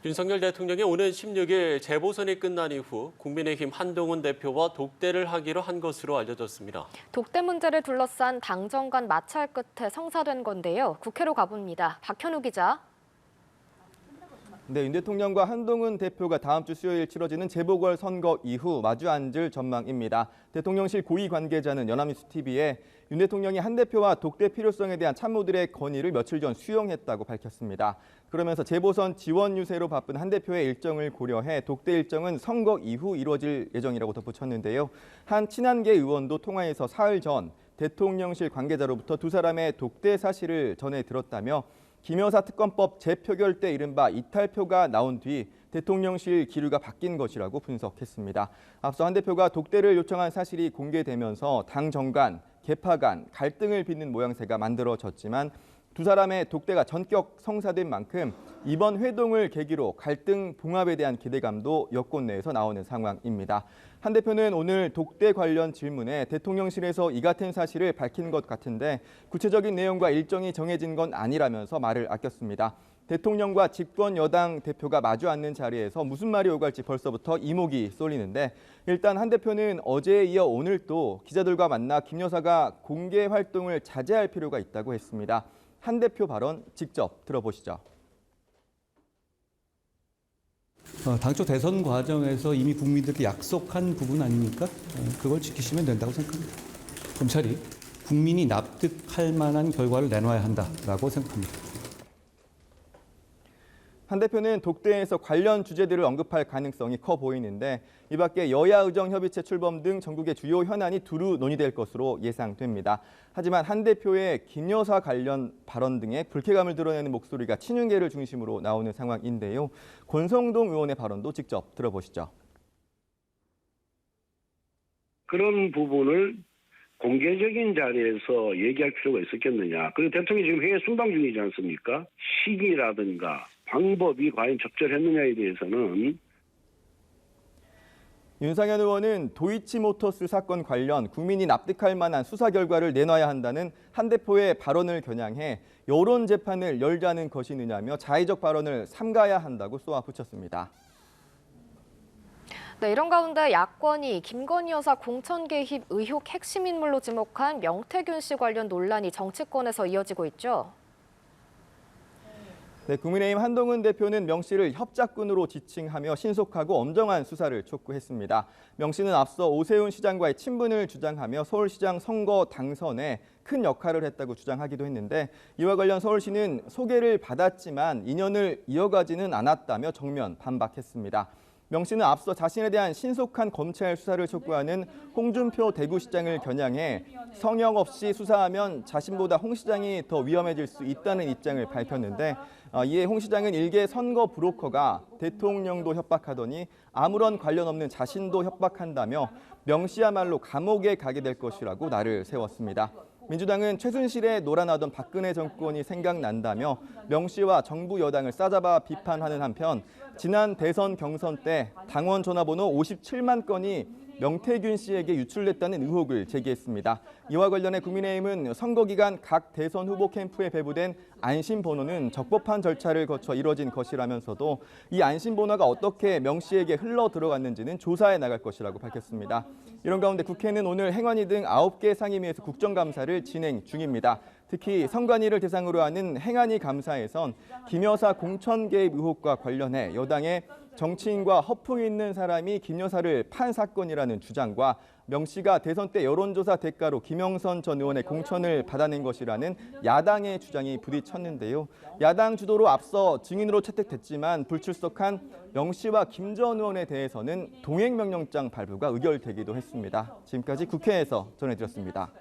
윤석열 대통령이 오는 16일 재보선이 끝난 이후 국민의힘 한동훈 대표와 독대를 하기로 한 것으로 알려졌습니다. 독대 문제를 둘러싼 당정 간 마찰 끝에 성사된 건데요. 국회로 가봅니다. 박현우 기자. 네, 윤 대통령과 한동훈 대표가 다음 주 수요일 치러지는 재보궐선거 이후 마주 앉을 전망입니다. 대통령실 고위 관계자는 연합뉴스TV에 윤 대통령이 한 대표와 독대 필요성에 대한 참모들의 건의를 며칠 전 수용했다고 밝혔습니다. 그러면서 재보선 지원 유세로 바쁜 한 대표의 일정을 고려해 독대 일정은 선거 이후 이루어질 예정이라고 덧붙였는데요. 한 친한계 의원도 통화에서 사흘 전 대통령실 관계자로부터 두 사람의 독대 사실을 전해 들었다며 김여사 특검법 재표결 때 이른바 이탈표가 나온 뒤 대통령실 기류가 바뀐 것이라고 분석했습니다. 앞서 한 대표가 독대를 요청한 사실이 공개되면서 당 정간, 계파 간 갈등을 빚는 모양새가 만들어졌지만 두 사람의 독대가 전격 성사된 만큼 이번 회동을 계기로 갈등 봉합에 대한 기대감도 여권 내에서 나오는 상황입니다. 한 대표는 오늘 독대 관련 질문에 대통령실에서 이 같은 사실을 밝힌 것 같은데 구체적인 내용과 일정이 정해진 건 아니라면서 말을 아꼈습니다. 대통령과 집권 여당 대표가 마주 앉는 자리에서 무슨 말이 오갈지 벌써부터 이목이 쏠리는데 일단 한 대표는 어제에 이어 오늘 또 기자들과 만나 김 여사가 공개 활동을 자제할 필요가 있다고 했습니다. 한 대표 발언 직접 들어보시죠. 당초 대선 과정에서 이미 국민들께 약속한 부분 아닙니까? 그걸 지키시면 된다고 생각합니다. 검찰이 국민이 납득할 만한 결과를 내놔야 한다라고 생각합니다. 한 대표는 독대에서 관련 주제들을 언급할 가능성이 커 보이는데 이 밖에 여야 의정협의체 출범 등 전국의 주요 현안이 두루 논의될 것으로 예상됩니다. 하지만 한 대표의 김 여사 관련 발언 등의 불쾌감을 드러내는 목소리가 친윤계를 중심으로 나오는 상황인데요. 권성동 의원의 발언도 직접 들어보시죠. 그런 부분을 공개적인 자리에서 얘기할 필요가 있었겠느냐. 그리고 대통령이 지금 회의 순방 중이지 않습니까? 시기라든가 방법이 과연 적절했느냐에 대해서는 윤상현 의원은 도이치모터스 사건 관련 국민이 납득할 만한 수사 결과를 내놔야 한다는 한 대표의 발언을 겨냥해 여론 재판을 열자는 것이느냐며 자의적 발언을 삼가야 한다고 쏘아붙였습니다. 네, 이런 가운데 야권이 김건희 여사 공천 개입 의혹 핵심 인물로 지목한 명태균 씨 관련 논란이 정치권에서 이어지고 있죠. 네, 국민의힘 한동훈 대표는 명 씨를 협작꾼으로 지칭하며 신속하고 엄정한 수사를 촉구했습니다. 명 씨는 앞서 오세훈 시장과의 친분을 주장하며 서울시장 선거 당선에 큰 역할을 했다고 주장하기도 했는데 이와 관련 서울시는 소개를 받았지만 인연을 이어가지는 않았다며 정면 반박했습니다. 명 씨는 앞서 자신에 대한 신속한 검찰 수사를 촉구하는 홍준표 대구시장을 겨냥해 성역 없이 수사하면 자신보다 홍 시장이 더 위험해질 수 있다는 입장을 밝혔는데 이에 홍 시장은 일개 선거 브로커가 대통령도 협박하더니 아무런 관련 없는 자신도 협박한다며 명 씨야말로 감옥에 가게 될 것이라고 날을 세웠습니다. 민주당은 최순실에 놀아나던 박근혜 정권이 생각난다며 명 씨와 정부 여당을 싸잡아 비판하는 한편 지난 대선 경선 때 당원 전화번호 57만 건이 명태균 씨에게 유출됐다는 의혹을 제기했습니다. 이와 관련해 국민의힘은 선거 기간 각 대선 후보 캠프에 배부된 안심번호는 적법한 절차를 거쳐 이뤄진 것이라면서도 이 안심번호가 어떻게 명 씨에게 흘러 들어갔는지는 조사해 나갈 것이라고 밝혔습니다. 이런 가운데 국회는 오늘 행안위 등 9개 상임위에서 국정감사를 진행 중입니다. 특히 선관위를 대상으로 하는 행안위 감사에선 김 여사 공천 개입 의혹과 관련해 여당의 정치인과 허풍이 있는 사람이 김 여사를 판 사건이라는 주장과 명 씨가 대선 때 여론조사 대가로 김영선 전 의원의 공천을 받아낸 것이라는 야당의 주장이 부딪혔는데요. 야당 주도로 앞서 증인으로 채택됐지만 불출석한 명 씨와 김 전 의원에 대해서는 동행명령장 발부가 의결되기도 했습니다. 지금까지 국회에서 전해드렸습니다.